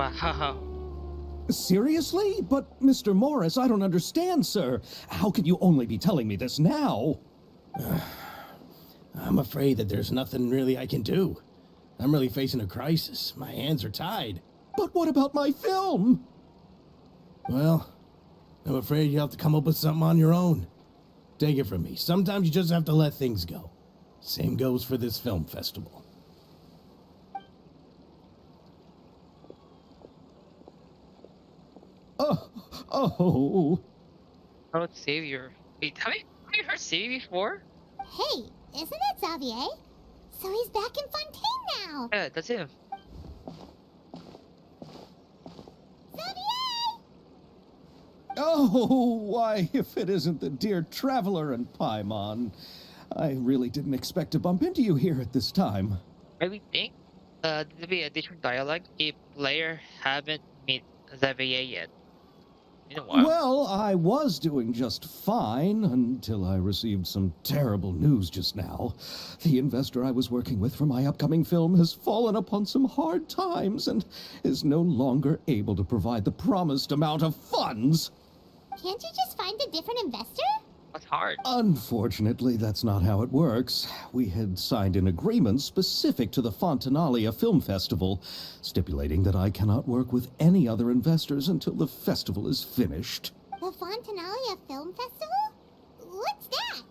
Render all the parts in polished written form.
Wow. Seriously? But, Mr. Morris, I don't understand, sir. How can you only be telling me this now? I'm afraid that there's nothing really I can do. I'm really facing a crisis. My hands are tied. But what about my film? Well, I'm afraid you'll have to come up with something on your own. Take it from me. Sometimes you just have to let things go. Same goes for this film festival. Oh. Oh, Xavier. Wait, have you heard Xavier before? Hey, isn't it Xavier? So he's back in Fontaine now. Yeah, that's him. Xavier! Oh, why, if it isn't the dear Traveler and Paimon. I really didn't expect to bump into you here at this time. I would think there'll be a different dialogue if player haven't met Xavier yet. In a while. Well, I was doing just fine until I received some terrible news just now. The investor I was working with for my upcoming film has fallen upon some hard times and is no longer able to provide the promised amount of funds. Can't you just find a different investor? That's hard. Unfortunately, that's not how it works. We had signed an agreement specific to the Fontanalia Film Festival, stipulating that I cannot work with any other investors until the festival is finished. The Fontanalia Film Festival? What's that?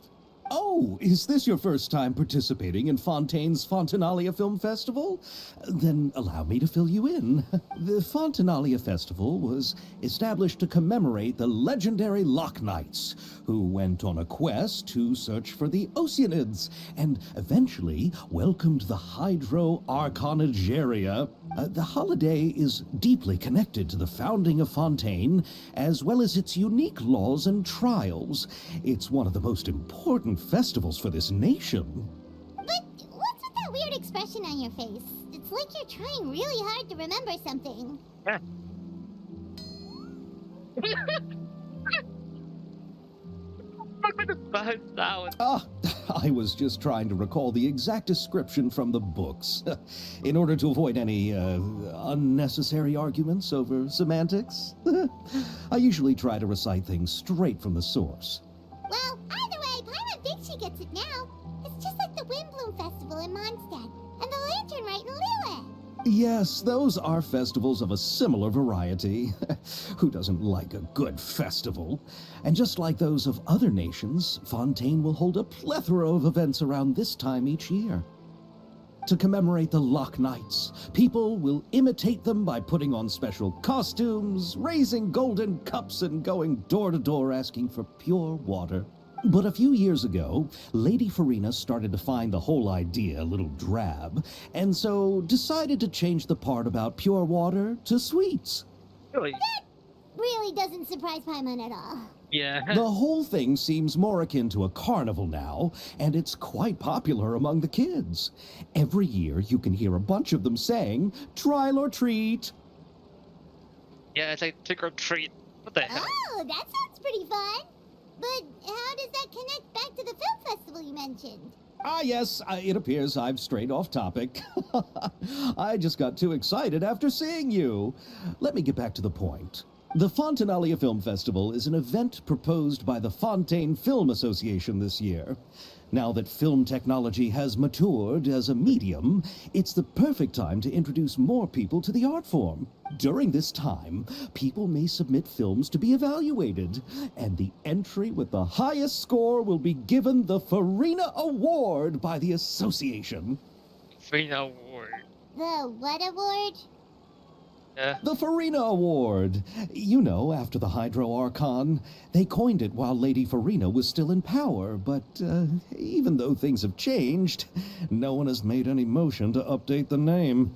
Oh, is this your first time participating in Fontaine's Fontanalia Film Festival? Then allow me to fill you in. The Fontanalia Festival was established to commemorate the legendary Loch Knights, who went on a quest to search for the Oceanids, and eventually welcomed the Hydro Arconageria. The holiday is deeply connected to the founding of Fontaine, as well as its unique laws and trials. It's one of the most important festivals for this nation. But what's with that weird expression on your face? It's like you're trying really hard to remember something. Yeah. Bad sound. I was just trying to recall the exact description from the books, in order to avoid any unnecessary arguments over semantics. I usually try to recite things straight from the source. Well, either way, Paimon thinks she gets it now. It's just like the Windbloom Festival in Mondstadt and the Lantern Rite in Lille. Yes, those are festivals of a similar variety. Who doesn't like a good festival? And just like those of other nations, Fontaine will hold a plethora of events around this time each year. To commemorate the Loch Knights, people will imitate them by putting on special costumes, raising golden cups, and going door to door asking for pure water. But a few years ago, Lady Farina started to find the whole idea a little drab, and so decided to change the part about pure water to sweets. Really? That really doesn't surprise Paimon at all. Yeah. The whole thing seems more akin to a carnival now, and it's quite popular among the kids. Every year you can hear a bunch of them saying, "Trial or treat." Yeah, it's like trick or treat. What the hell? Oh, that sounds pretty fun. But how does that connect back to the film festival you mentioned? Ah, yes, it appears I've strayed off topic. I just got too excited after seeing you. Let me get back to the point. The Fontanalia Film Festival is an event proposed by the Fontaine Film Association this year. Now that film technology has matured as a medium, it's the perfect time to introduce more people to the art form. During this time, people may submit films to be evaluated, and the entry with the highest score will be given the Farina Award by the association. Free award. The what award? Yeah. The Farina Award. You know, after the Hydro Archon. They coined it while Lady Farina was still in power, but even though things have changed, no one has made any motion to update the name.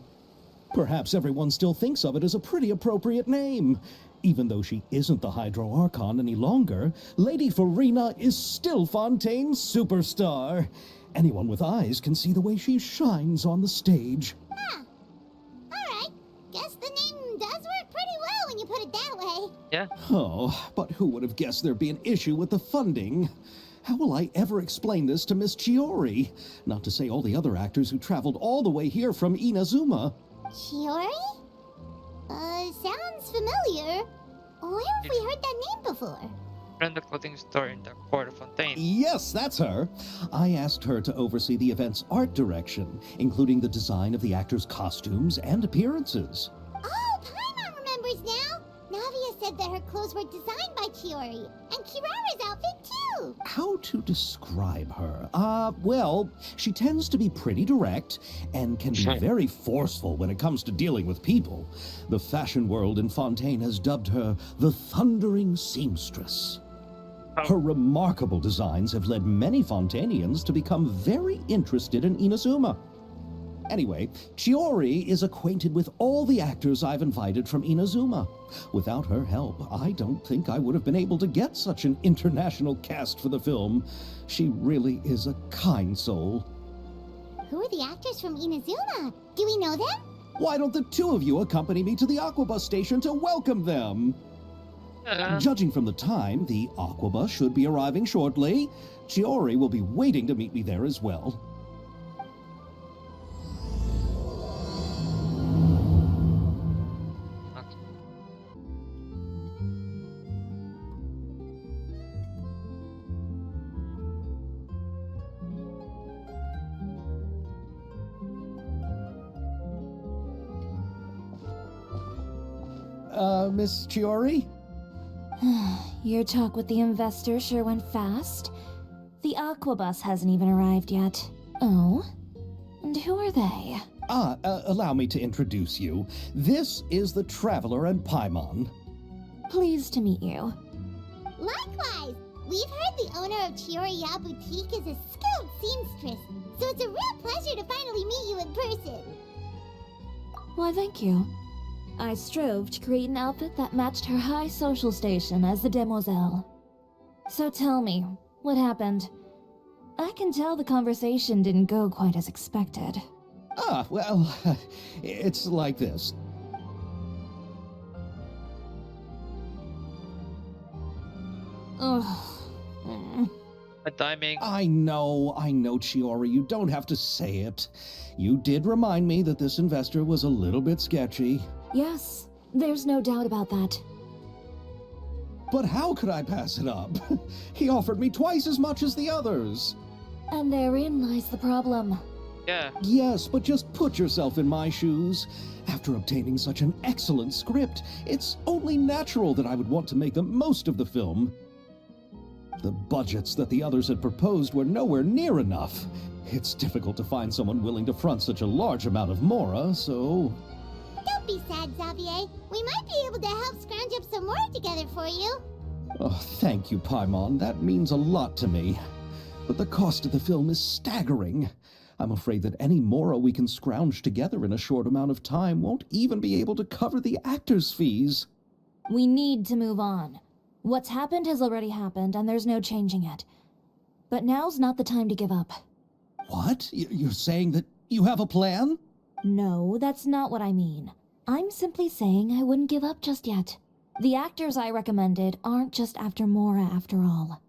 Perhaps everyone still thinks of it as a pretty appropriate name. Even though she isn't the Hydro Archon any longer, Lady Farina is still Fontaine's superstar. Anyone with eyes can see the way she shines on the stage. Huh. Alright. Guess the name does work pretty well when you put it that way. Yeah. Oh, but who would have guessed there'd be an issue with the funding? How will I ever explain this to Miss Chiori? Not to say all the other actors who traveled all the way here from Inazuma. Chiori? Sounds familiar. Where have we heard that name before? Run the clothing store in the Port of Fontaine. Yes, that's her. I asked her to oversee the event's art direction, including the design of the actors' costumes and appearances. Oh, Paimon remembers now. Navia said that her clothes were designed by Chiori, and Kirara's outfit too. How to describe her? Well, she tends to be pretty direct and can be very forceful when it comes to dealing with people. The fashion world in Fontaine has dubbed her the Thundering Seamstress. Her remarkable designs have led many Fontainians to become very interested in Inazuma. Anyway, Chiori is acquainted with all the actors I've invited from Inazuma. Without her help, I don't think I would have been able to get such an international cast for the film. She really is a kind soul. Who are the actors from Inazuma? Do we know them? Why don't the two of you accompany me to the Aquabus station to welcome them? Judging from the time, the Aquabus should be arriving shortly. Chiori will be waiting to meet me there as well. Miss Chiori? Your talk with the investor sure went fast. The Aquabus hasn't even arrived yet. Oh? And who are they? Allow me to introduce you. This is the Traveler and Paimon. Pleased to meet you. Likewise! We've heard the owner of Chioriya Boutique is a skilled seamstress, so it's a real pleasure to finally meet you in person. Why, thank you. I strove to create an outfit that matched her high social station as the demoiselle. So tell me, what happened? I can tell the conversation didn't go quite as expected. Well, it's like this. Ugh. The timing. I know, Chiori, you don't have to say it. You did remind me that this investor was a little bit sketchy. Yes, there's no doubt about that. But how could I pass it up? He offered me twice as much as the others. And therein lies the problem. Yeah. Yes, but just put yourself in my shoes. After obtaining such an excellent script, it's only natural that I would want to make the most of the film. The budgets that the others had proposed were nowhere near enough. It's difficult to find someone willing to front such a large amount of mora, so... Don't be sad, Xavier. We might be able to help scrounge up some more together for you. Oh, thank you, Paimon. That means a lot to me. But the cost of the film is staggering. I'm afraid that any mora we can scrounge together in a short amount of time won't even be able to cover the actors' fees. We need to move on. What's happened has already happened, and there's no changing it. But now's not the time to give up. What? You're saying that you have a plan? No, that's not what I mean. I'm simply saying I wouldn't give up just yet. The actors I recommended aren't just after Mora after all.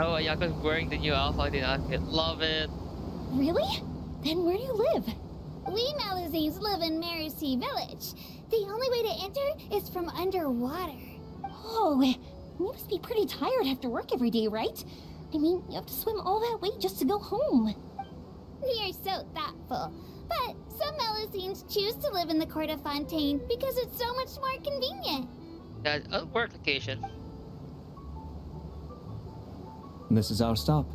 Oh, Ayaka's wearing the new Alpha outfit. Love it. Really? Then where do you live? We Melusines live in Mercy Village. The only way to enter is from underwater. Oh, you must be pretty tired after work every day, right? I mean, you have to swim all that way just to go home. We are so thoughtful. But some Melusines choose to live in the court of Fontaine because it's so much more convenient. That's a work location. This is our stop.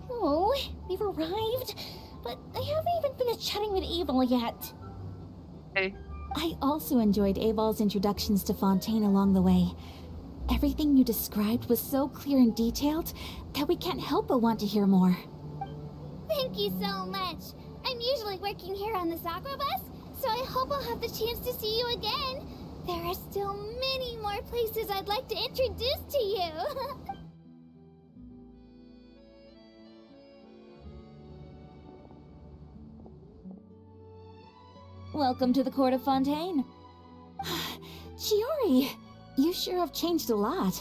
Oh, we've arrived, but I haven't even finished chatting with Abel yet. Hey. I also enjoyed Abel's introductions to Fontaine along the way. Everything you described was so clear and detailed that we can't help but want to hear more. Thank you so much. I'm usually working here on this Aquabus, so I hope I'll have the chance to see you again. There are still many more places I'd like to introduce to you. Welcome to the court of Fontaine. Chiori, you sure have changed a lot.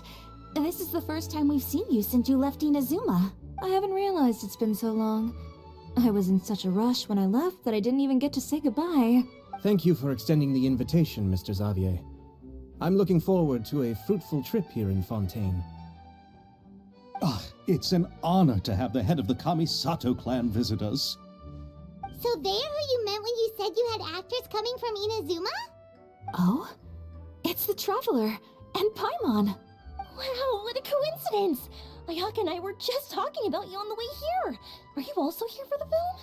This is the first time we've seen you since you left Inazuma. I haven't realized it's been so long. I was in such a rush when I left that I didn't even get to say goodbye. Thank you for extending the invitation, Mr. Xavier. I'm looking forward to a fruitful trip here in Fontaine. Ah, it's an honor to have the head of the Kamisato clan visit us. So they're who you meant when you said you had actors coming from Inazuma? Oh? It's the Traveler and Paimon. Wow, what a coincidence! Ayaka and I were just talking about you on the way here. Are you also here for the film?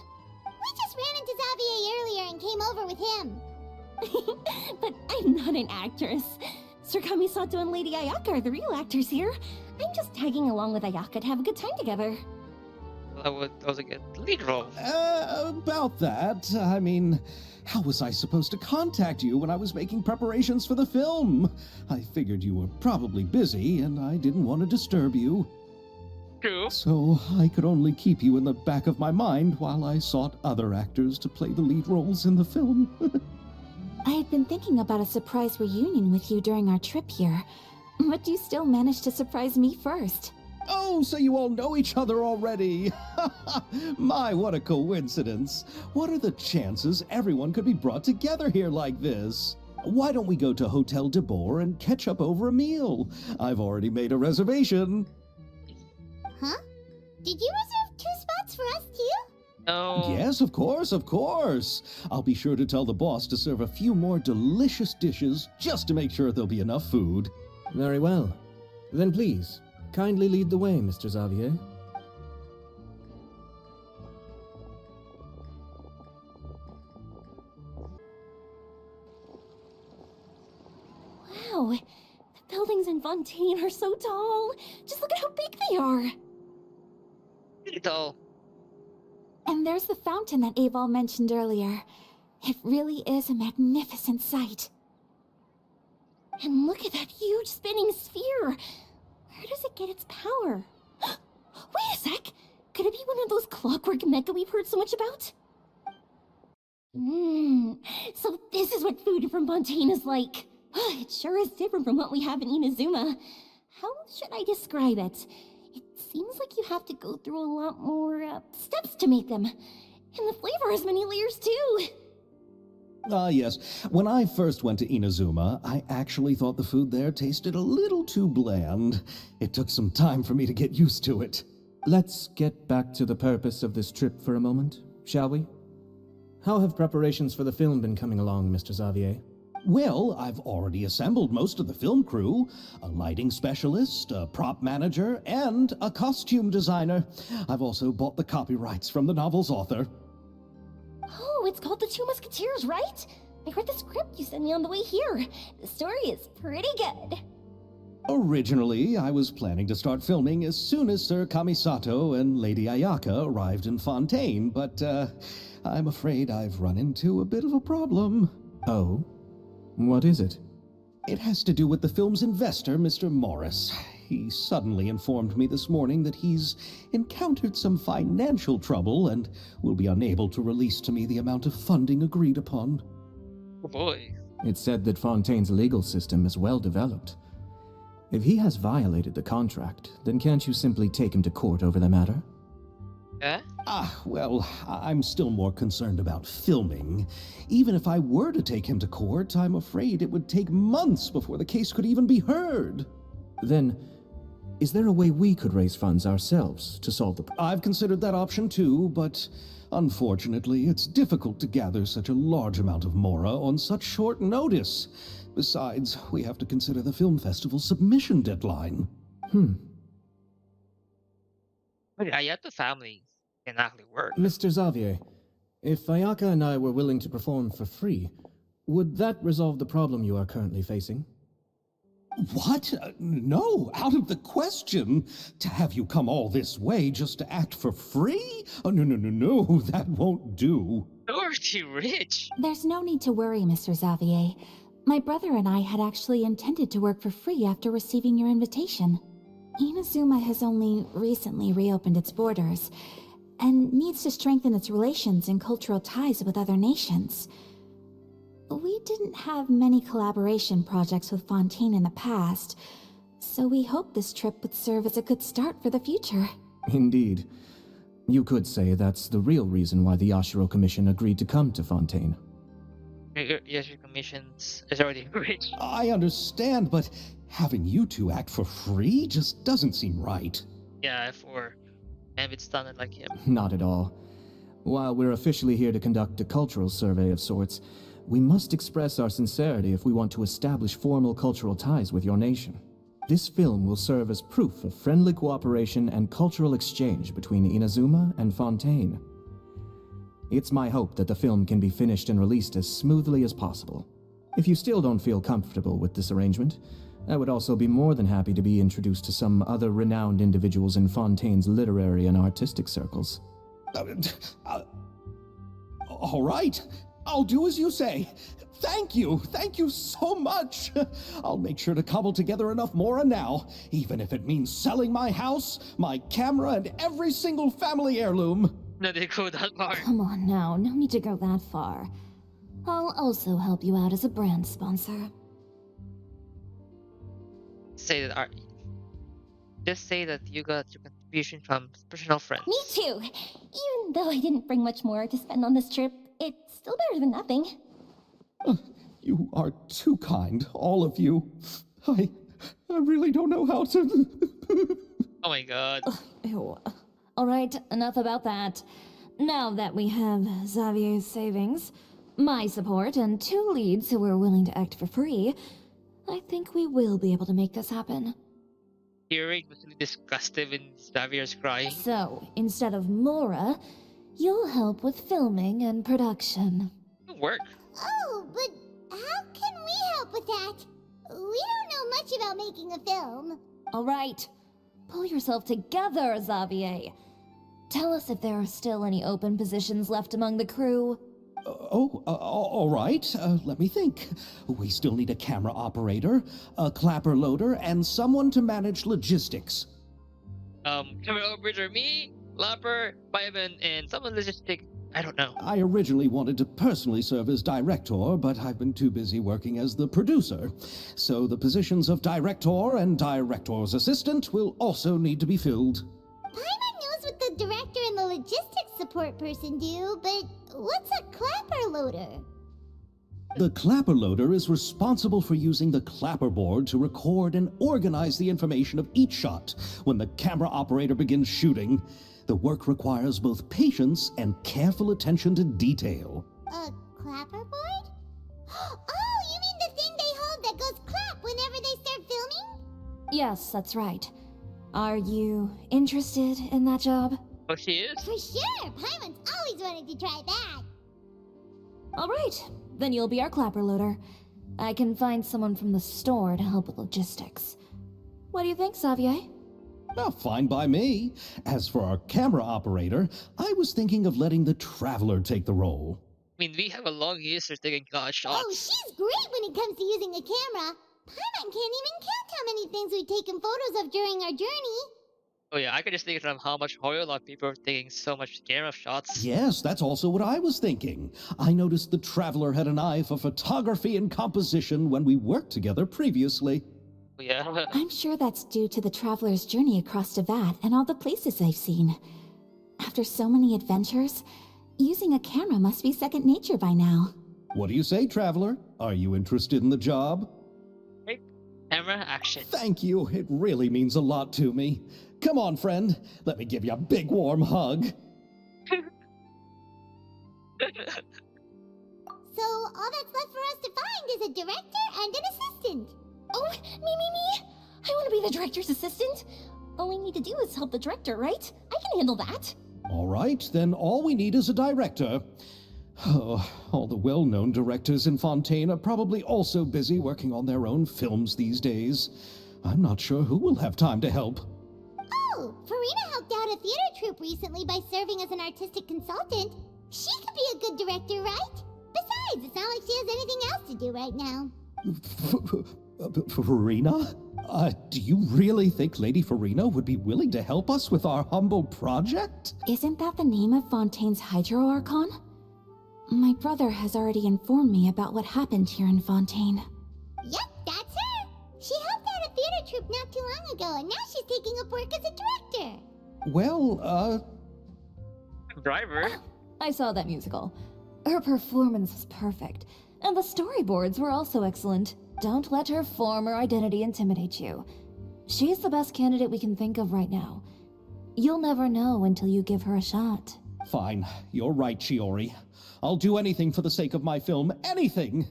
We just ran into Xavier earlier and came over with him. But I'm not an actress. Sir Kamisato and Lady Ayaka are the real actors here. I'm just tagging along with Ayaka to have a good time together. That was a good lead role. About that, I mean, how was I supposed to contact you when I was making preparations for the film? I figured you were probably busy, and I didn't want to disturb you. True. So I could only keep you in the back of my mind while I sought other actors to play the lead roles in the film. I had been thinking about a surprise reunion with you during our trip here, but you still managed to surprise me first. Oh, so you all know each other already! My, what a coincidence! What are the chances everyone could be brought together here like this? Why don't we go to Hotel de Boer and catch up over a meal? I've already made a reservation. Huh? Did you reserve 2 spots for us too? No. Yes, of course, of course. I'll be sure to tell the boss to serve a few more delicious dishes just to make sure there'll be enough food. Very well. Then please, kindly lead the way, Mr. Xavier. Wow, the buildings in Fontaine are so tall. Just look at how big they are. Pretty tall. And there's the fountain that Aval mentioned earlier. It really is a magnificent sight. And look at that huge spinning sphere. Where does it get its power? Wait a sec! Could it be one of those clockwork mecha we've heard so much about? So this is what food from Fontaine is like. It sure is different from what we have in Inazuma. How should I describe it? It seems like you have to go through a lot more steps to make them. And the flavor has many layers too. Ah, yes. When I first went to Inazuma, I actually thought the food there tasted a little too bland. It took some time for me to get used to it. Let's get back to the purpose of this trip for a moment, shall we? How have preparations for the film been coming along, Mr. Xavier? Well, I've already assembled most of the film crew, a lighting specialist, a prop manager, and a costume designer. I've also bought the copyrights from the novel's author. Oh, it's called The Two Musketeers, right? I read the script you sent me on the way here. The story is pretty good. Originally, I was planning to start filming as soon as Sir Kamisato and Lady Ayaka arrived in Fontaine, but I'm afraid I've run into a bit of a problem. Oh? What is it? It has to do with the film's investor, Mr. Morris. He suddenly informed me this morning that he's encountered some financial trouble and will be unable to release to me the amount of funding agreed upon. Oh boy. It's said that Fontaine's legal system is well developed. If he has violated the contract, then can't you simply take him to court over the matter? Yeah? Well, I'm still more concerned about filming. Even if I were to take him to court, I'm afraid it would take months before the case could even be heard. Then, is there a way we could raise funds ourselves to solve the I've considered that option too, but unfortunately, it's difficult to gather such a large amount of mora on such short notice. Besides, we have to consider the film festival's submission deadline. But Ayato family can actually work. Mr. Xavier, if Ayaka and I were willing to perform for free, would that resolve the problem you are currently facing? What? No, out of the question. To have you come all this way just to act for free? Oh, no, that won't do. You're too rich. There's no need to worry, Mr. Xavier. My brother and I had actually intended to work for free after receiving your invitation. Inazuma has only recently reopened its borders, and needs to strengthen its relations and cultural ties with other nations. We didn't have many collaboration projects with Fontaine in the past, so we hoped this trip would serve as a good start for the future. Indeed. You could say that's the real reason why the Yashiro Commission agreed to come to Fontaine. Yes, your commissions is already rich. I understand, but having you two act for free just doesn't seem right. Yeah, for Ambit standard like him. Not at all. While we're officially here to conduct a cultural survey of sorts, we must express our sincerity if we want to establish formal cultural ties with your nation. This film will serve as proof of friendly cooperation and cultural exchange between Inazuma and Fontaine. It's my hope that the film can be finished and released as smoothly as possible. If you still don't feel comfortable with this arrangement, I would also be more than happy to be introduced to some other renowned individuals in Fontaine's literary and artistic circles. All right, I'll do as you say. Thank you so much. I'll make sure to cobble together enough mora now, even if it means selling my house, my camera, and every single family heirloom. No, they go that far. Come on now, no need to go that far. I'll also help you out as a brand sponsor. Say that just say that you got your contribution from personal friends. Me too. Even though I didn't bring much more to spend on this trip, it's still better than nothing. You are too kind, all of you. I really don't know how to... Oh my god. Ew. Alright, enough about that. Now that we have Xavier's savings, my support, and 2 leads who are willing to act for free, I think we will be able to make this happen. Hearing was really disgusted when Xavier's crying. So, instead of Mora, you'll help with filming and production. It'll work. Oh, but how can we help with that? We don't know much about making a film. Alright, pull yourself together, Xavier. Tell us if there are still any open positions left among the crew. All right. Let me think. We still need a camera operator, a clapper loader, and someone to manage logistics. Camera operator, me, Lapper, Fireman, and someone logistic. I don't know. I originally wanted to personally serve as director, but I've been too busy working as the producer. So the positions of director and director's assistant will also need to be filled. Paimon knows what the director and the logistics support person do, but what's a clapper loader? The clapper loader is responsible for using the clapper board to record and organize the information of each shot when the camera operator begins shooting. The work requires both patience and careful attention to detail. A clapper board? Oh, you mean the thing they hold that goes clap whenever they start filming? Yes, that's right. Are you interested in that job? Oh, she is? For sure! Paimon's always wanted to try that! Alright, then you'll be our clapper loader. I can find someone from the store to help with logistics. What do you think, Xavier? Well, fine by me. As for our camera operator, I was thinking of letting the Traveler take the role. I mean, we have a long history taking shots. Oh, she's great when it comes to using a camera! Paimon can't even count how many things we've taken photos of during our journey! Oh yeah, I could just think from how much Hoyolog people are taking so much camera shots. Yes, that's also what I was thinking. I noticed the Traveler had an eye for photography and composition when we worked together previously. Oh, yeah. I'm sure that's due to the traveler's journey across Devat and all the places they've seen. After so many adventures, using a camera must be second nature by now. What do you say, Traveler? Are you interested in the job? Right? Camera action. Thank you. It really means a lot to me. Come on, friend. Let me give you a big warm hug. So, all that's left for us to find is a director and an assistant! Oh, me! I want to be the director's assistant. All we need to do is help the director, right? I can handle that. All right, then all we need is a director. Oh, all the well-known directors in Fontaine are probably also busy working on their own films these days. I'm not sure who will have time to help. Oh, Farina helped out a theater troupe recently by serving as an artistic consultant. She could be a good director, right? Besides, it's not like she has anything else to do right now. Farina? Do you really think Lady Farina would be willing to help us with our humble project? Isn't that the name of Fontaine's Hydro Archon? My brother has already informed me about what happened here in Fontaine. Yep, that's her. She helped out a theater troupe not too long ago, and now she's taking up work as a director. Well, Driver. I saw that musical. Her performance was perfect, and the storyboards were also excellent. Don't let her former identity intimidate you. She's the best candidate we can think of right now. You'll never know until you give her a shot. fine. You're right, Shiori. I'll do anything for the sake of my film. Anything!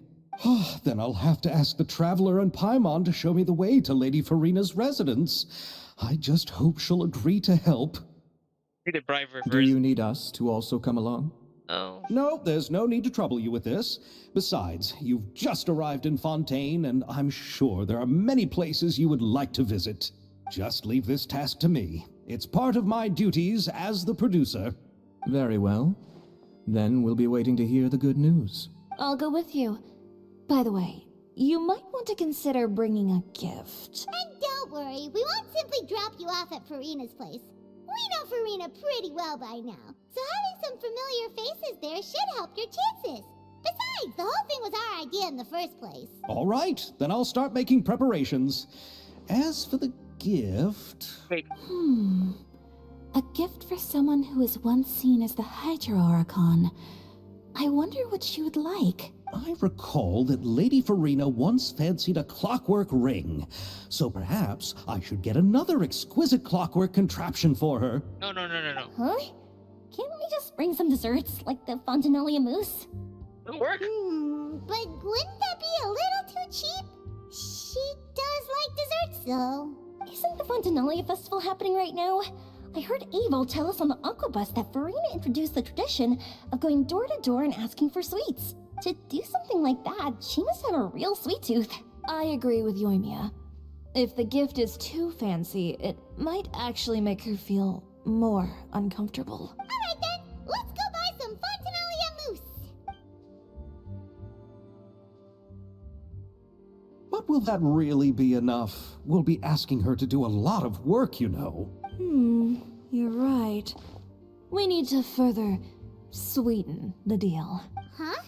Then I'll have to ask the Traveler and Paimon to show me the way to Lady Farina's residence. I just hope she'll agree to help. Need a driver first. Do you need us to also come along? Oh. No, there's no need to trouble you with this. Besides, you've just arrived in Fontaine, and I'm sure there are many places you would like to visit. Just leave this task to me. It's part of my duties as the producer. Very well. Then we'll be waiting to hear the good news. I'll go with you. By the way, you might want to consider bringing a gift. And don't worry, we won't simply drop you off at Farina's place. We know Farina pretty well by now, so having some familiar faces there should help your chances. Besides, the whole thing was our idea in the first place. All right, then I'll start making preparations. As for the gift... Wait, A gift for someone who was once seen as the Hydra Oricon. I wonder what she would like. I recall that Lady Farina once fancied a clockwork ring, so perhaps I should get another exquisite clockwork contraption for her. no. Huh? Can't we just bring some desserts, like the Fontanalia mousse? It'll work. But wouldn't that be a little too cheap? She does like desserts, though. Isn't the Fontanalia Festival happening right now? I heard Abel tell us on the Aquabus that Farina introduced the tradition of going door to door and asking for sweets. To do something like that, she must have a real sweet tooth. I agree with Yoimiya. If the gift is too fancy, it might actually make her feel more uncomfortable. Alright then, let's go buy some Fontanalia mousse. But will that really be enough? We'll be asking her to do a lot of work, you know. You're right. We need to further sweeten the deal. Huh?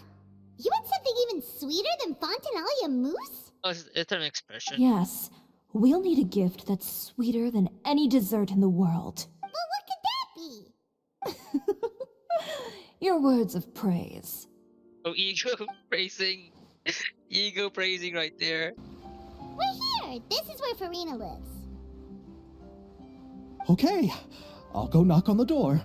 You want something even sweeter than Fontanalia mousse? Oh, it's an expression. Yes, we'll need a gift that's sweeter than any dessert in the world. Well, what could that be? Your words of praise. Oh, ego praising. Ego praising right there. We're here. This is where Farina lives. Okay, I'll go knock on the door.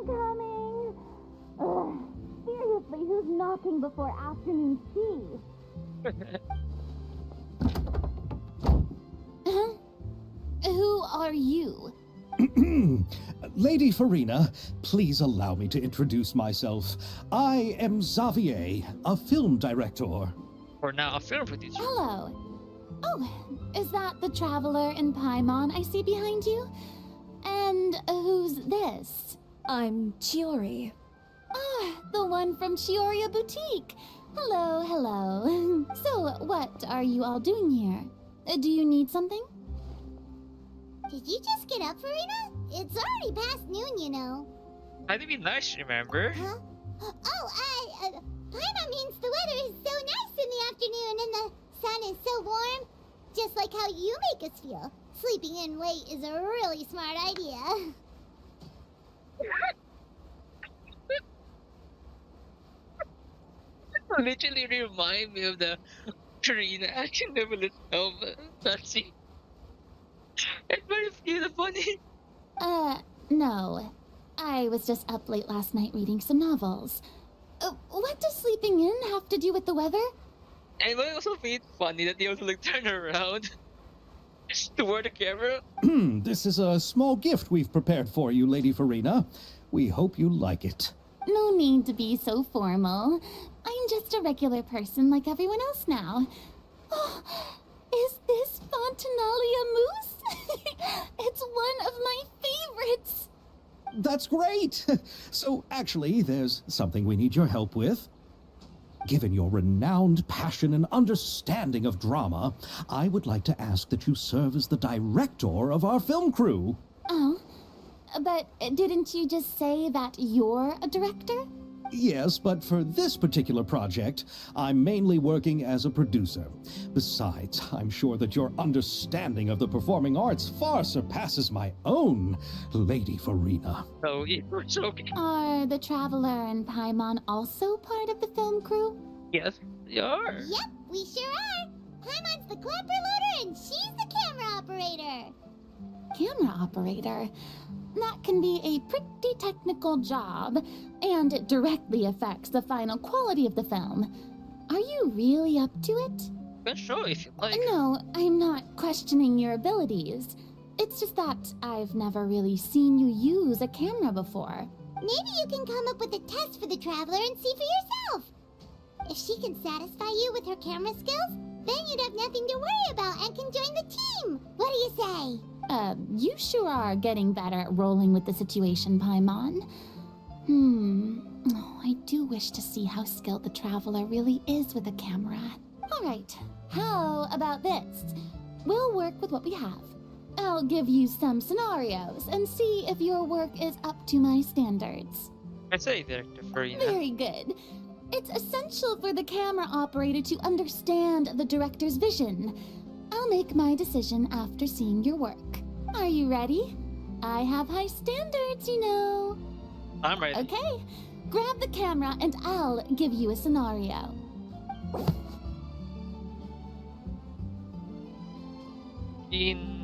Coming. Seriously, who's knocking before afternoon tea? Who are you? Lady Farina, please allow me to introduce myself. I am Xavier, a film director. Or now a film producer. Hello. Oh, is that the Traveler and Paimon I see behind you? And who's this? I'm Chiori. Ah, the one from Chioria Boutique. Hello. So, what are you all doing here? Do you need something? Did you just get up, Farina? It's already past noon, you know. That'd be nice, remember? Huh? Paimon means the weather is so nice in the afternoon and the sun is so warm. Just like how you make us feel. Sleeping in late is a really smart idea. Literally remind me of the Karina action novelist of that scene. It's very funny. No. I was just up late last night reading some novels. What does sleeping in have to do with the weather? And I also find it funny that they also like turn around toward the camera. This is a small gift we've prepared for you, Lady Farina. We hope you like it. No need to be so formal. I'm just a regular person like everyone else now. Oh, is this Fontanalia mousse? It's one of my favorites. That's great! So, actually, there's something we need your help with. Given your renowned passion and understanding of drama, I would like to ask that you serve as the director of our film crew. Oh, but didn't you just say that you're a director? Yes, but for this particular project, I'm mainly working as a producer. Besides, I'm sure that your understanding of the performing arts far surpasses my own, Lady Farina. So it was okay. Are the Traveler and Paimon also part of the film crew? Yes, they are. Yep, we sure are. Paimon's the clapper loader and she's the camera operator. Camera operator? That can be a pretty technical job, and it directly affects the final quality of the film. Are you really up to it? Well, sure, if you like. No, I'm not questioning your abilities. It's just that I've never really seen you use a camera before. Maybe you can come up with a test for the Traveler and see for yourself. If she can satisfy you with her camera skills, then you'd have nothing to worry about and can join the team. What do you say? You sure are getting better at rolling with the situation, Paimon. Oh, I do wish to see how skilled the Traveler really is with a camera. Alright, how about this? We'll work with what we have. I'll give you some scenarios and see if your work is up to my standards. I say, Director Farina. Very good. It's essential for the camera operator to understand the director's vision. I'll make my decision after seeing your work. Are you ready? I have high standards, you know. I'm ready. Okay, grab the camera and I'll give you a scenario. In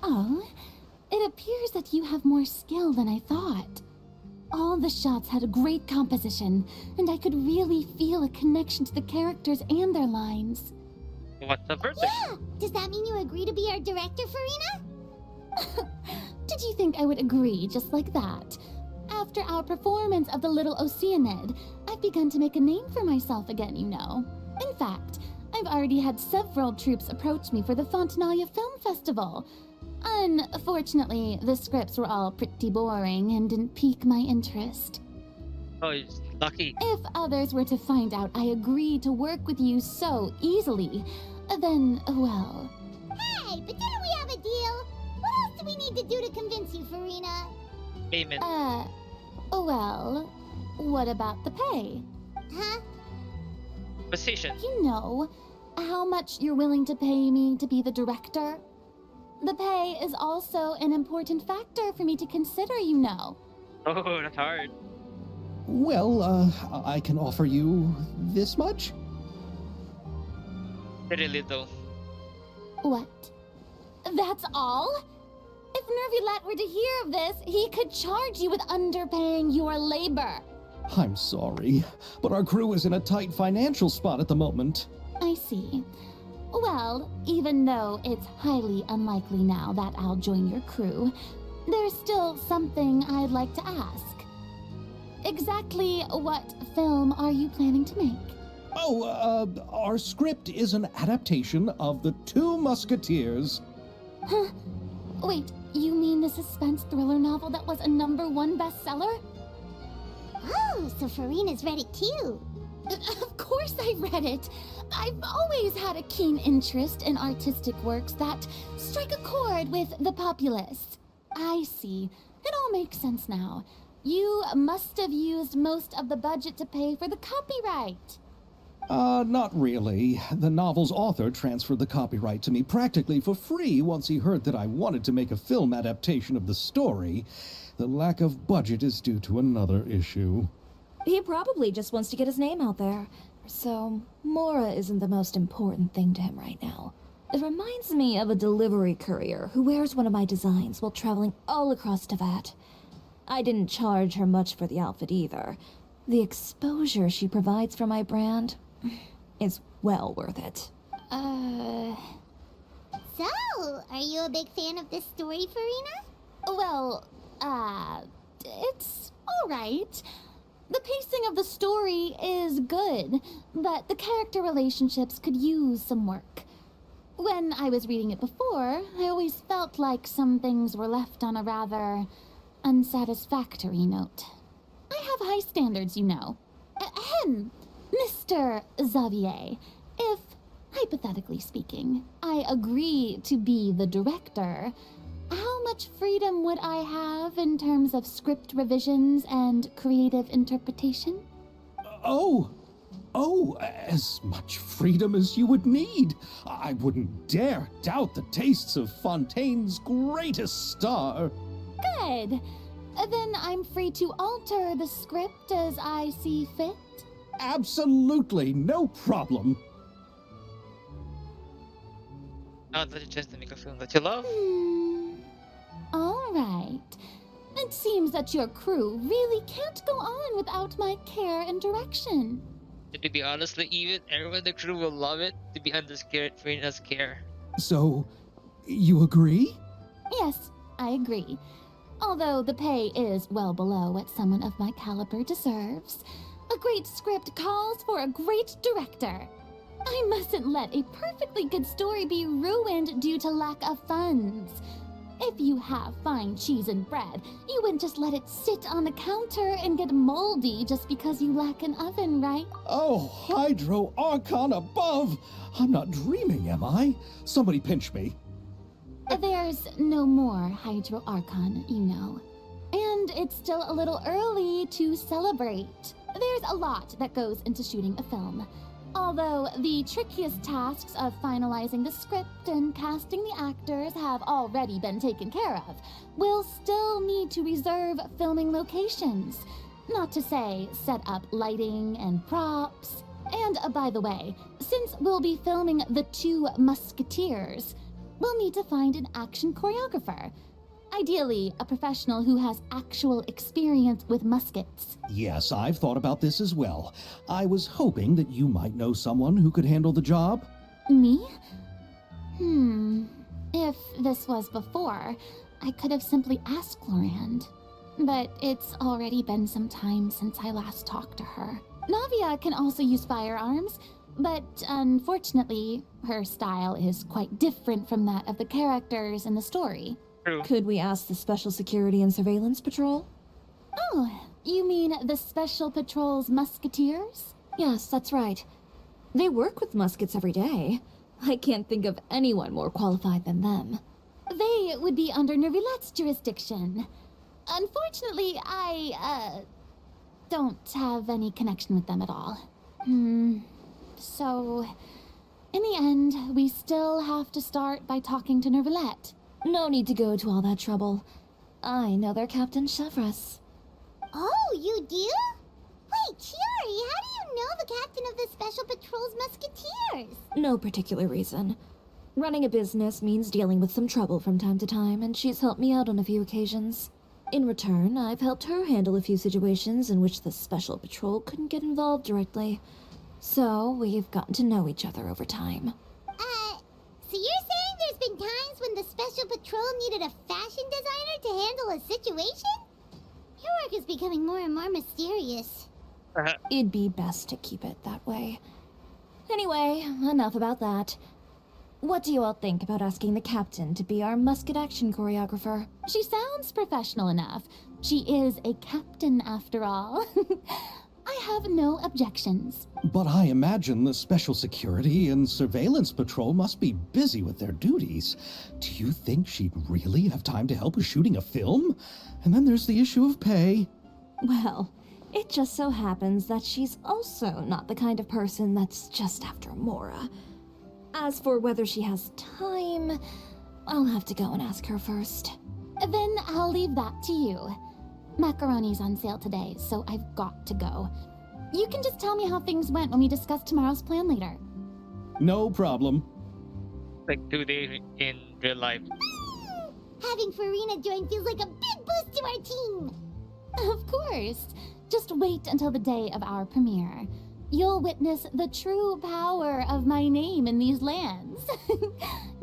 Oh, it appears that you have more skill than I thought. All the shots had a great composition, and I could really feel a connection to the characters and their lines. what's the verdict? Yeah! Does that mean you agree to be our director, Farina? Did you think I would agree just like that? After our performance of The Little Oceanid, I've begun to make a name for myself again, you know. In fact, I've already had several troops approach me for the Fontanalia Film Festival. Unfortunately, the scripts were all pretty boring and didn't pique my interest. Oh, you're lucky. If others were to find out I agreed to work with you so easily, then, well... Hey, but didn't we have a deal? What else do we need to do to convince you, Farina? Payment. Well, what about the pay? Huh? Position. You know, how much you're willing to pay me to be the director? The pay is also an important factor for me to consider, you know. Oh, that's hard. Well, I can offer you this much? Very little. What? That's all? If Nervilet were to hear of this, he could charge you with underpaying your labor. I'm sorry, but our crew is in a tight financial spot at the moment. I see. Well, even though it's highly unlikely now that I'll join your crew, there's still something I'd like to ask. Exactly what film are you planning to make? Oh, our script is an adaptation of The Two Musketeers. Huh? Wait, you mean the suspense thriller novel that was a #1 bestseller? Oh, so Farina's read it too. Of course I read it. I've always had a keen interest in artistic works that strike a chord with the populace. I see. It all makes sense now. You must have used most of the budget to pay for the copyright. Not really. The novel's author transferred the copyright to me practically for free once he heard that I wanted to make a film adaptation of the story. The lack of budget is due to another issue. He probably just wants to get his name out there. So, Mora isn't the most important thing to him right now. It reminds me of a delivery courier who wears one of my designs while traveling all across Teyvat. I didn't charge her much for the outfit either. The exposure she provides for my brand is well worth it. So, are you a big fan of this story, Farina? Well, it's alright. The pacing of the story is good, but the character relationships could use some work. When I was reading it before, I always felt like some things were left on a rather unsatisfactory note. I have high standards, you know. Ahem, Mr. Xavier, if, hypothetically speaking, I agree to be the director, how much freedom would I have in terms of script revisions and creative interpretation? Oh, as much freedom as you would need. I wouldn't dare doubt the tastes of Fontaine's greatest star. Good. Then I'm free to alter the script as I see fit. Absolutely, no problem. Now that you chance to make a film that you love. All right. It seems that your crew really can't go on without my care and direction. And to be honestly, even everyone in the crew will love it to be under Farina's care. So, you agree? Yes, I agree. Although the pay is well below what someone of my caliber deserves. A great script calls for a great director. I mustn't let a perfectly good story be ruined due to lack of funds. If you have fine cheese and bread, you wouldn't just let it sit on the counter and get moldy just because you lack an oven, right? Oh, Hydro Archon above! I'm not dreaming, am I? Somebody pinch me. There's no more Hydro Archon, you know. And it's still a little early to celebrate. There's a lot that goes into shooting a film. Although the trickiest tasks of finalizing the script and casting the actors have already been taken care of, we'll still need to reserve filming locations. Not to say set up lighting and props. And by the way, since we'll be filming The Two Musketeers, we'll need to find an action choreographer. Ideally, a professional who has actual experience with muskets. Yes, I've thought about this as well. I was hoping that you might know someone who could handle the job. Me? If this was before, I could have simply asked Glorand. But it's already been some time since I last talked to her. Navia can also use firearms, but unfortunately, her style is quite different from that of the characters in the story. True. Could we ask the Special Security and Surveillance Patrol? Oh, you mean the Special Patrol's Musketeers? Yes, that's right. They work with muskets every day. I can't think of anyone more qualified than them. They would be under Nervilette's jurisdiction. Unfortunately, I, don't have any connection with them at all. So, in the end, we still have to start by talking to Nervilette. No need to go to all that trouble. I know their Captain Chevres. Oh, you do? Wait, Chiari, how do you know the captain of the Special Patrol's Musketeers? No particular reason. Running a business means dealing with some trouble from time to time, and she's helped me out on a few occasions. In return, I've helped her handle a few situations in which the Special Patrol couldn't get involved directly. So, we've gotten to know each other over time. So you're saying there's been times when the Special Patrol needed a fashion designer to handle a situation? Your work is becoming more and more mysterious. It'd be best to keep it that way. Anyway, enough about that. What do you all think about asking the captain to be our Musket action choreographer? She sounds professional enough. She is a captain after all. I have no objections. But I imagine the Special Security and Surveillance Patrol must be busy with their duties. Do you think she'd really have time to help with shooting a film? And then there's the issue of pay. Well, it just so happens that she's also not the kind of person that's just after Mora. As for whether she has time, I'll have to go and ask her first. Then I'll leave that to you. Macaroni's on sale today, so I've got to go. You can just tell me how things went when we discuss tomorrow's plan later. No problem. Like 2 days in real life. Having Farina join feels like a big boost to our team. Of course. Just wait until the day of our premiere. You'll witness the true power of my name in these lands.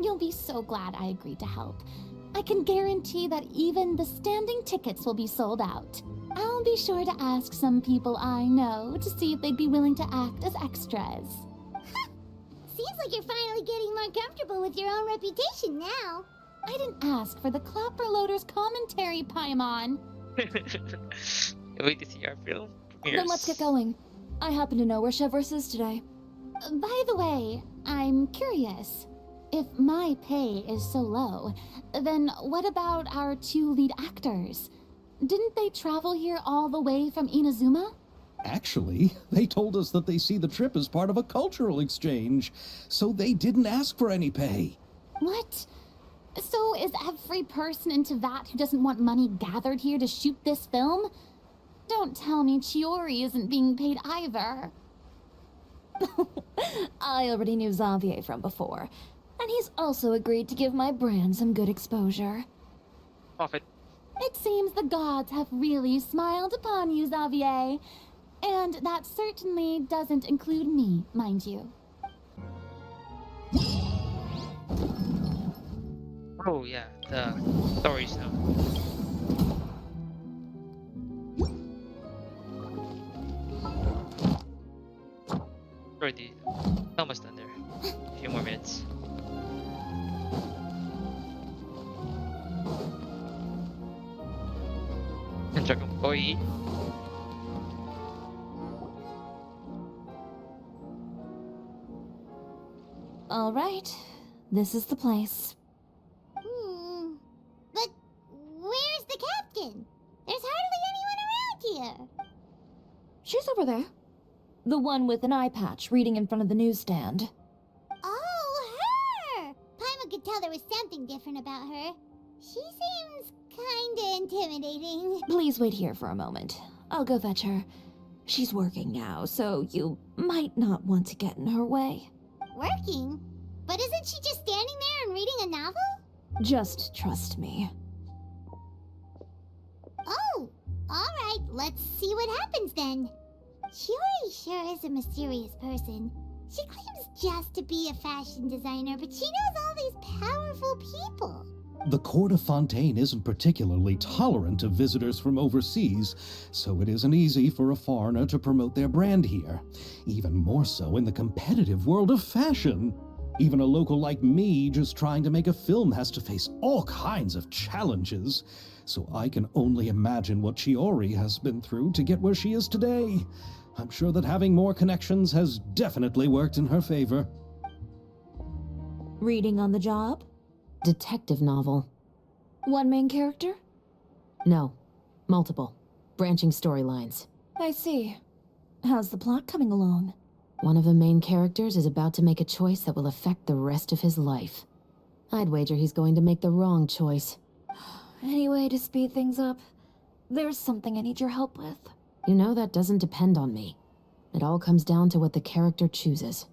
You'll be so glad I agreed to help. I can guarantee that even the standing tickets will be sold out. I'll be sure to ask some people I know to see if they'd be willing to act as extras. Seems like you're finally getting more comfortable with your own reputation now. I didn't ask for the Clapper Loader's commentary, Paimon. Wait to see our film Then let's get going. I happen to know where Chevrolet is today. By the way, I'm curious. If my pay is so low, then what about our 2 lead actors? Didn't they travel here all the way from Inazuma? Actually, they told us that they see the trip as part of a cultural exchange, so they didn't ask for any pay. What? So is every person in Teyvat who doesn't want money gathered here to shoot this film? Don't tell me Chiori isn't being paid either. I already knew Xavier from before, and he's also agreed to give my brand some good exposure. Profit. It seems the gods have really smiled upon you, Xavier. And that certainly doesn't include me, mind you. Oh yeah, the stories now. Already almost done there. A few more minutes. And Dragon Boy. All right, this is the place. But where's the captain? There's hardly anyone around here. She's over there. The one with an eye patch reading in front of the newsstand. Oh, her! Paimon could tell there was something different about her. She seems kinda intimidating. Please wait here for a moment. I'll go fetch her. She's working now, so you might not want to get in her way. Working? But isn't she just standing there and reading a novel? Just trust me. Oh, alright, let's see what happens then. Chiori sure is a mysterious person. She claims just to be a fashion designer, but she knows all these powerful people. The court of Fontaine isn't particularly tolerant of visitors from overseas, so it isn't easy for a foreigner to promote their brand here. Even more so in the competitive world of fashion. Even a local like me just trying to make a film has to face all kinds of challenges. So I can only imagine what Chiori has been through to get where she is today. I'm sure that having more connections has definitely worked in her favor. Reading on the job? Detective novel. One main character? No. Multiple. Branching storylines. I see. How's the plot coming along? One of the main characters is about to make a choice that will affect the rest of his life. I'd wager he's going to make the wrong choice. Any way to speed things up? There's something I need your help with. You know that doesn't depend on me. It all comes down to what the character chooses.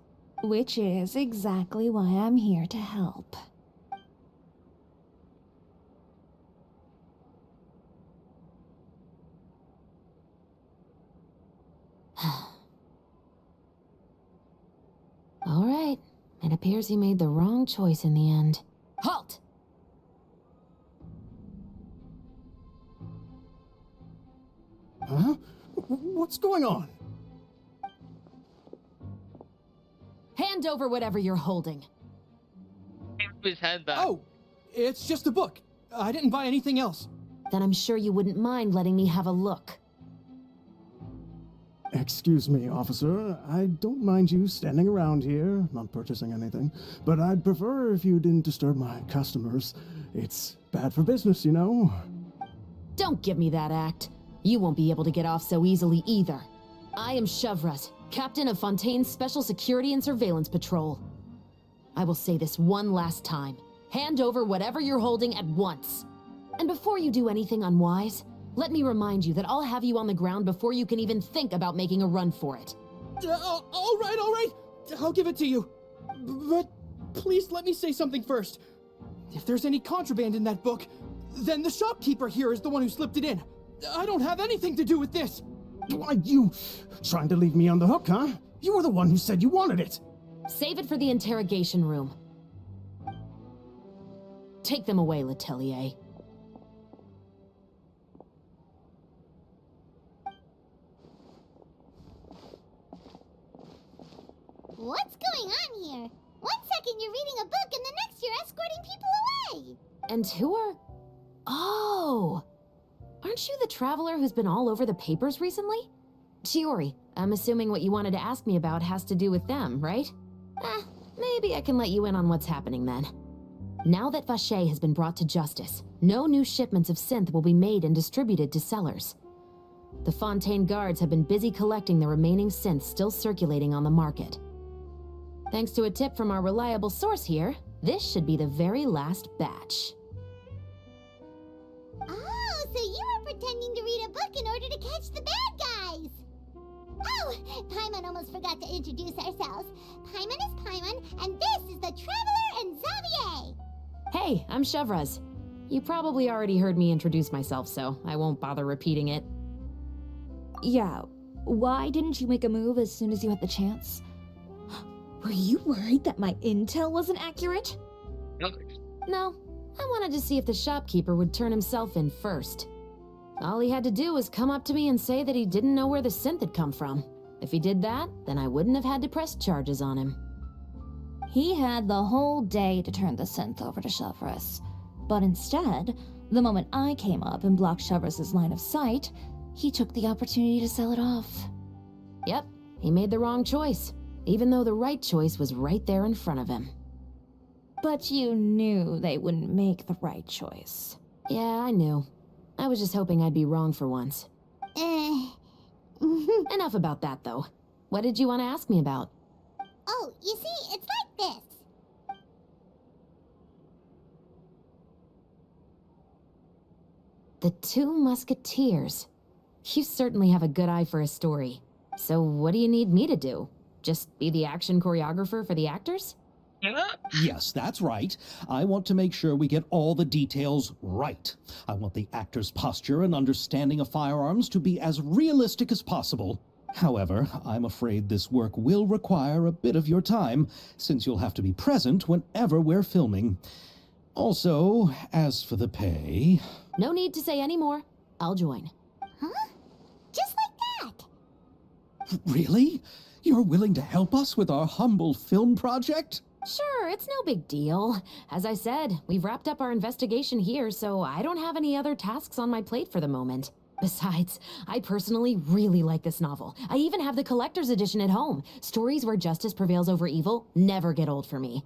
Which is exactly why I'm here to help. All right. It appears he made the wrong choice in the end. Halt! Huh? What's going on? Hand over whatever you're holding. His hand back. Oh, it's just a book. I didn't buy anything else. Then I'm sure you wouldn't mind letting me have a look. Excuse me, officer. I don't mind you standing around here, not purchasing anything, but I'd prefer if you didn't disturb my customers. It's bad for business, you know? Don't give me that act. You won't be able to get off so easily either. I am Chevraz, captain of Fontaine's Special Security and Surveillance Patrol. I will say this one last time. Hand over whatever you're holding at once. And before you do anything unwise, let me remind you that I'll have you on the ground before you can even think about making a run for it. All right. I'll give it to you. But please let me say something first. If there's any contraband in that book, then the shopkeeper here is the one who slipped it in. I don't have anything to do with this. Why, you trying to leave me on the hook, huh? You were the one who said you wanted it. Save it for the interrogation room. Take them away, Letelier. What's going on here? One second you're reading a book and the next you're escorting people away. And who are... Oh! Aren't you the traveler who's been all over the papers recently? Chiori, I'm assuming what you wanted to ask me about has to do with them, right? Maybe I can let you in on what's happening then. Now that Vache has been brought to justice, no new shipments of synth will be made and distributed to sellers. The Fontaine guards have been busy collecting the remaining synths still circulating on the market. Thanks to a tip from our reliable source here, this should be the very last batch. Oh, so you were pretending to read a book in order to catch the bad guys. Oh, Paimon almost forgot to introduce ourselves. Paimon is Paimon, and this is the Traveler and Xavier. Hey, I'm Chevraz. You probably already heard me introduce myself, so I won't bother repeating it. Yeah, why didn't you make a move as soon as you had the chance? Were you worried that my intel wasn't accurate? No, I wanted to see if the shopkeeper would turn himself in first. All he had to do was come up to me and say that he didn't know where the synth had come from. If he did that, then I wouldn't have had to press charges on him. He had the whole day to turn the synth over to Chevraz. But instead, the moment I came up and blocked Chevraz's line of sight, he took the opportunity to sell it off. Yep, he made the wrong choice, even though the right choice was right there in front of him. But you knew they wouldn't make the right choice. Yeah, I knew. I was just hoping I'd be wrong for once. Enough about that, though. What did you want to ask me about? Oh, you see, it's like this. The Two Musketeers. You certainly have a good eye for a story. So what do you need me to do? Just be the action choreographer for the actors? Yes, that's right. I want to make sure we get all the details right. I want the actor's posture and understanding of firearms to be as realistic as possible. However, I'm afraid this work will require a bit of your time, since you'll have to be present whenever we're filming. Also, as for the pay... No need to say any more. I'll join. Huh? Just like that? Really? You're willing to help us with our humble film project? Sure, it's no big deal. As I said, we've wrapped up our investigation here, so I don't have any other tasks on my plate for the moment. Besides, I personally really like this novel. I even have the collector's edition at home. Stories where justice prevails over evil never get old for me.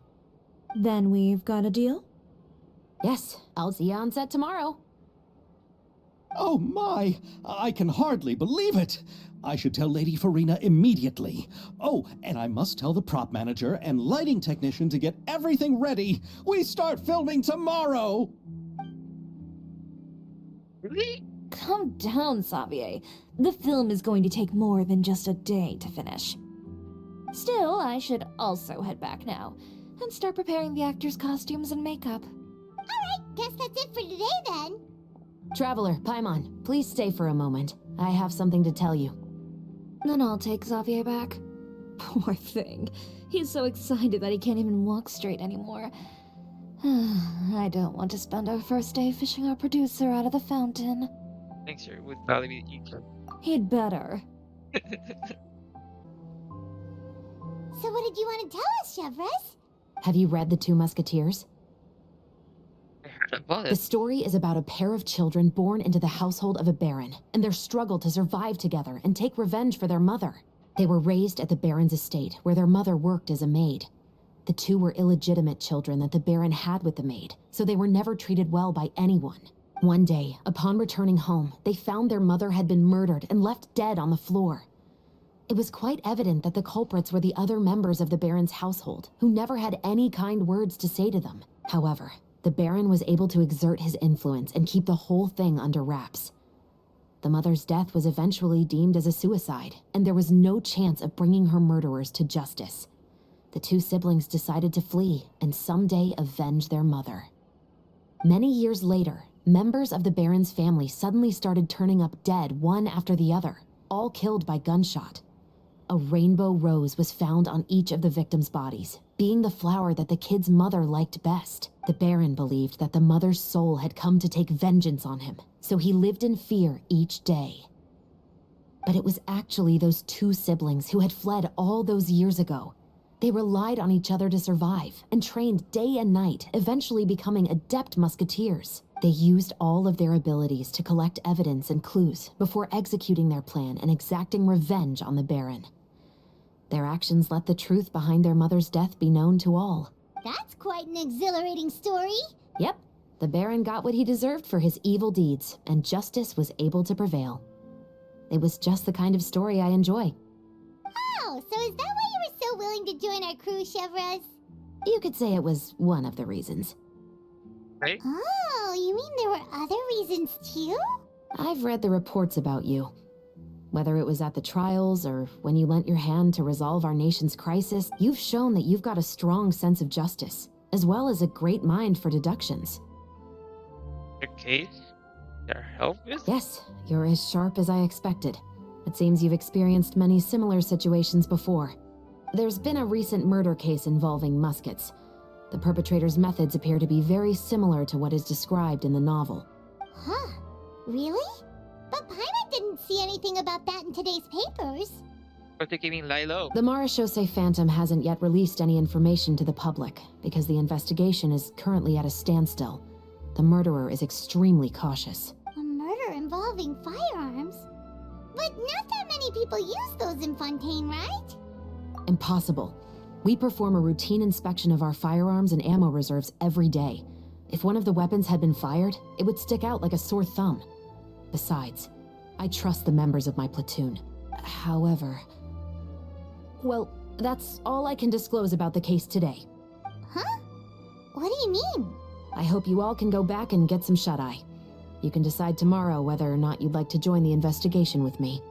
Then we've got a deal? Yes, I'll see you on set tomorrow. Oh my, I can hardly believe it. I should tell Lady Farina immediately. Oh, and I must tell the prop manager and lighting technician to get everything ready. We start filming tomorrow! Really? Calm down, Xavier. The film is going to take more than just a day to finish. Still, I should also head back now and start preparing the actors' costumes and makeup. Alright, guess that's it for today then. Traveler, Paimon, please stay for a moment. I have something to tell you. Then I'll take Xavier back. Poor thing. He's so excited that he can't even walk straight anymore. I don't want to spend our first day fishing our producer out of the fountain. Thanks, sir. Would probably be the equal. He'd better. So what did you want to tell us, Chevres? Have you read The Two Musketeers? I heard about The it. story is about a pair of children born into the household of a baron, and their struggle to survive together and take revenge for their mother. They were raised at the baron's estate, where their mother worked as a maid. The two were illegitimate children that the baron had with the maid, so they were never treated well by anyone. One day, upon returning home, they found their mother had been murdered and left dead on the floor. It was quite evident that the culprits were the other members of the baron's household, who never had any kind words to say to them. However, the baron was able to exert his influence and keep the whole thing under wraps. The mother's death was eventually deemed as a suicide, and there was no chance of bringing her murderers to justice. The two siblings decided to flee and someday avenge their mother. Many years later, members of the baron's family suddenly started turning up dead one after the other, all killed by gunshot. A rainbow rose was found on each of the victims' bodies, being the flower that the kid's mother liked best. The baron believed that the mother's soul had come to take vengeance on him, so he lived in fear each day. But it was actually those two siblings who had fled all those years ago. They relied on each other to survive and trained day and night, eventually becoming adept musketeers. They used all of their abilities to collect evidence and clues before executing their plan and exacting revenge on the baron. Their actions let the truth behind their mother's death be known to all. That's quite an exhilarating story. Yep, the baron got what he deserved for his evil deeds, and justice was able to prevail. It was just the kind of story I enjoy. Oh, so is that why you were so willing to join our crew, Chevres? You could say it was one of the reasons. Right? Oh, you mean there were other reasons too? I've read the reports about you. Whether it was at the trials or when you lent your hand to resolve our nation's crisis, you've shown that you've got a strong sense of justice, as well as a great mind for deductions. Your case? Your help with? Yes, you're as sharp as I expected. It seems you've experienced many similar situations before. There's been a recent murder case involving Muskets. The perpetrator's methods appear to be very similar to what is described in the novel. Huh? Really? But Paimon didn't see anything about that in today's papers. Or they giving Lilo. The Marechaussee Phantom hasn't yet released any information to the public because the investigation is currently at a standstill. The murderer is extremely cautious. A murder involving firearms? But not that many people use those in Fontaine, right? Impossible. We perform a routine inspection of our firearms and ammo reserves every day. If one of the weapons had been fired, it would stick out like a sore thumb. Besides, I trust the members of my platoon. However... Well, that's all I can disclose about the case today. Huh? What do you mean? I hope you all can go back and get some shut-eye. You can decide tomorrow whether or not you'd like to join the investigation with me.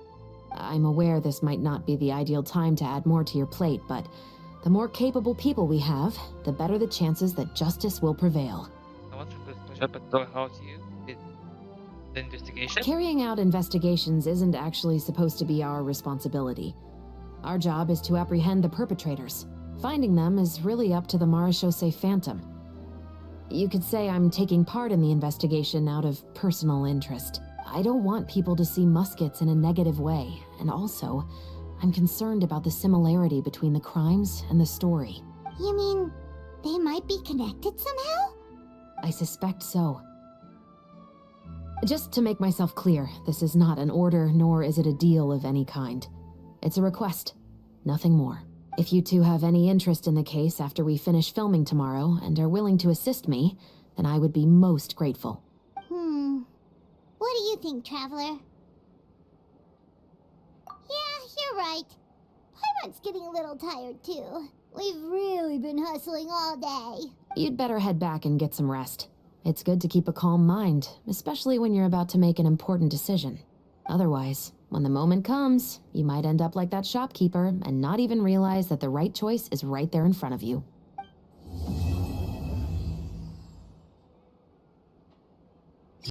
I'm aware this might not be the ideal time to add more to your plate, but the more capable people we have, the better the chances that justice will prevail. I want to push up and help you with the investigation. Carrying out investigations isn't actually supposed to be our responsibility. Our job is to apprehend the perpetrators. Finding them is really up to the Marechaussee Phantom. You could say I'm taking part in the investigation out of personal interest. I don't want people to see Muskets in a negative way, and also, I'm concerned about the similarity between the crimes and the story. You mean they might be connected somehow? I suspect so. Just to make myself clear, this is not an order, nor is it a deal of any kind. It's a request, nothing more. If you two have any interest in the case after we finish filming tomorrow and are willing to assist me, then I would be most grateful. What do you think, Traveler? Yeah, you're right. Paimon's getting a little tired too. We've really been hustling all day. You'd better head back and get some rest. It's good to keep a calm mind, especially when you're about to make an important decision. Otherwise, when the moment comes, you might end up like that shopkeeper and not even realize that the right choice is right there in front of you.